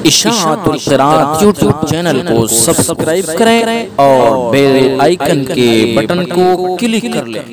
इशाअतुल क़िराअत YouTube channel को subscribe करें और बेल आइकन के बटन को क्लिक कर लें।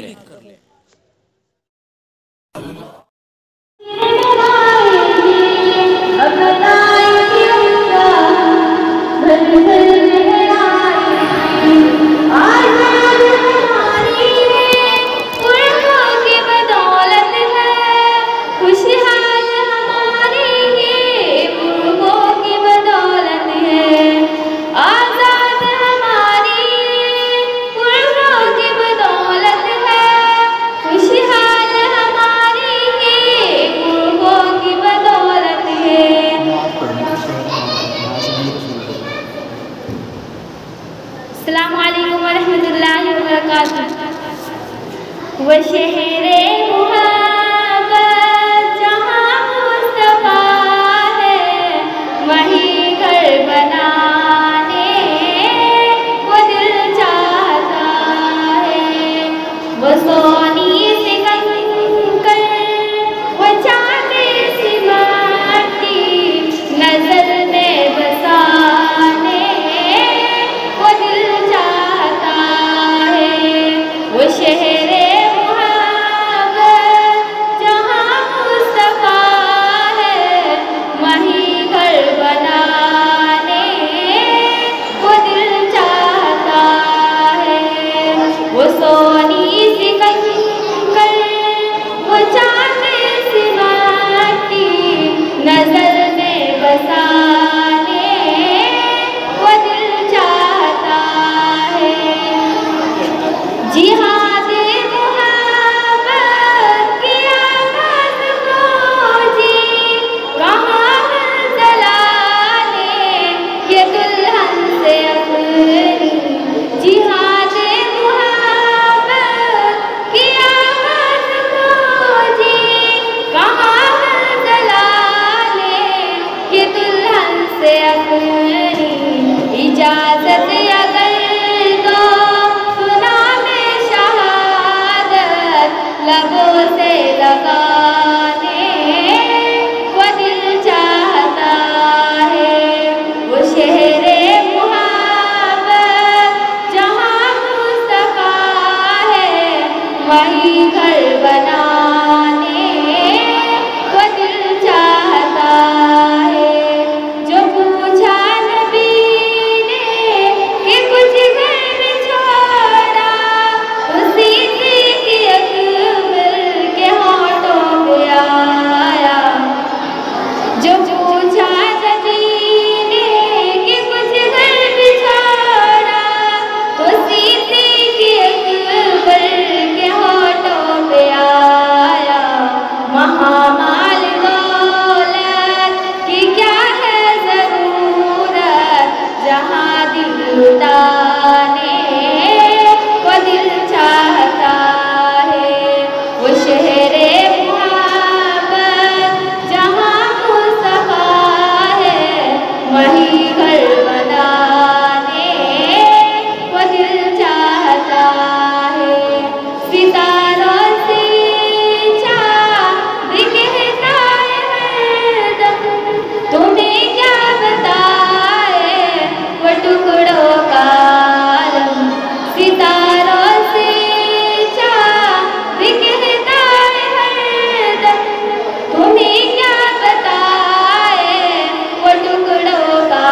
अस्सलामुअलैकुम वरहमतुल्लाहि वबरकातुहू। वो शहरे मुहब्बत जहाँ मुस्तफा है, वहीं घर बनाने वो दिल चाहता है। वो सोनी से कंकर, वो चांदी सी माटी, नजर में बसाने वो दिल चाहता है। वो शहरे मुहब्बत जहाँ मुस्तफा है, वहीं घर बनाने वो दिल चाहता है। वो सोनी सी कंकर, वो चांदी सी माटी, नजर में बसाने वो दिल चाहता है। जिहाद मुहब्बत की आवाज़ गूंजी, कहाँ मंज़िलाने ये दुल्हन से अपनी। जिहाद मुहब्बत की आवाज़ गूंजी, कहाँ मंज़िलाने ये दुल्हन से अपनी। इजाज़त अगर दो सुना में शहादत, लबों से लगाने वो दिल चाहता है। वो शहरे मुहब्बत जहाँ मुस्तफा है, वहीं घर बनाने वो दिल चाहता है। जो पूछा नबी ने कि कुछ घर में छोड़ा, उसी की अकबर के होठों पे आया। जो पूछा नबी ने कि कुछ घर में छोड़ा, उसी की अकबर के होठों पे आया। महामाल दौलत की क्या है ज़रूरत, जहाँ दिल लुटाने वो दिल चाहता है। वो शहरे मुहब्बत जहाँ मुस्तफा है, वहीं घर बनाने वो दिल चाहता है। सितारों से चाँद कहता है हरदम, तुम्हें क्या बताए वो टुकड़ों का आलम। सितारों से चाँद कहता है हरदम, तुम्हें क्या बताए वो टुकड़ों का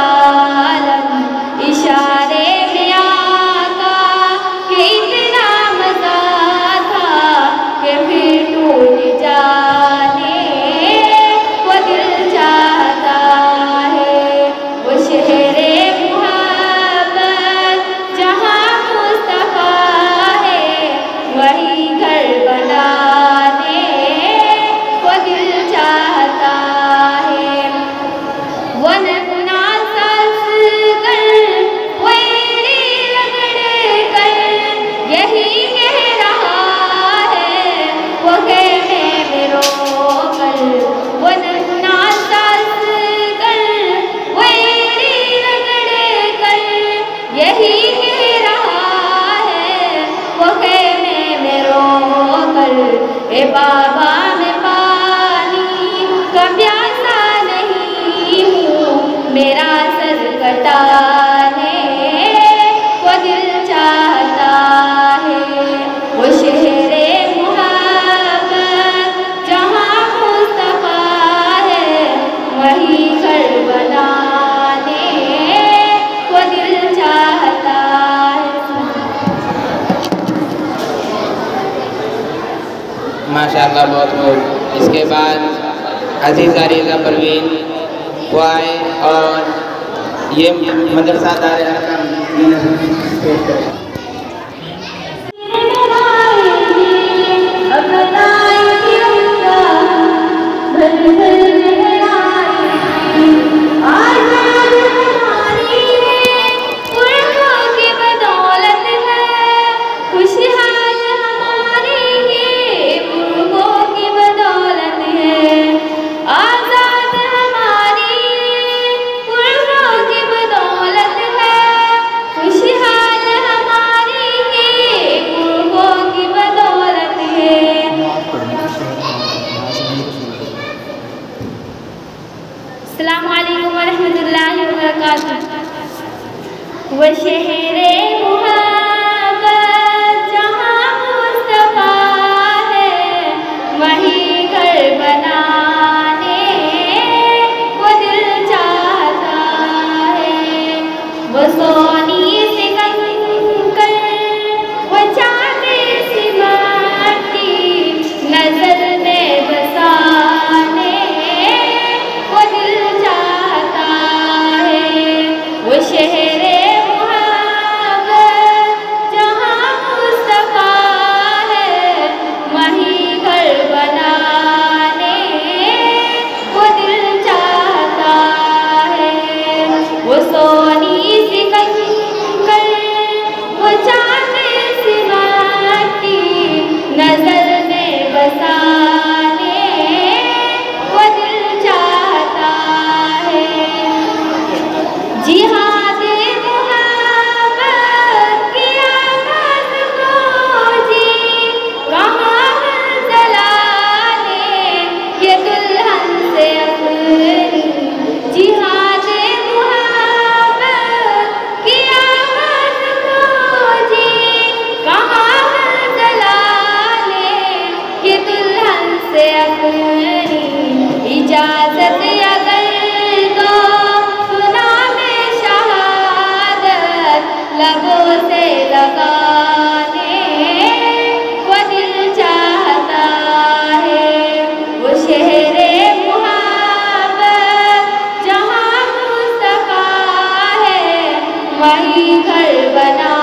मेरा सर कटाने को दिल चाहता है। वो शहरे मुहब्बत जहाँ मुस्तफा है, वही घर बनाने को दिल चाहता है। माशाअल्लाह, बहुत बहुत। इसके बाद अजीज़ा रिज़ा परवीन वो आए और ये मदरसा दार अस्सलामुअलैकुम वरहमतुल्लाहि वबरकातुहू। वो शहरे मुहब्बत जहाँ मुस्तफा है, वही घर बनाने को दिल चाहता है। वो सोनी से कंकर, वो चांदी सी माटी, नजर में बसाने को दिल चाहता है। वो शहरे मुहब्बत जहाँ मुस्तफा है, वही घर बनाने को दिल चाहता है। वो सोनी सी कंकर, वो चांदी सी माटी, नजर में बसाने को दिल चाहता है। जिहादे मुहब्बत की आवाज़ गूंजी, कहाँ जलाने ये दुल्हन से अपनी। जिहादे मुहब्बत की आवाज़ गूंजी, कहाँ जलाने ये दुल्हन से अपनी। इजाज़त अगर दो सुना में शहादत, लबों से लगाने को दिल चाहता है। वो शहरे मुहब्बत जहाँ मुस्तफा है, वही घर बना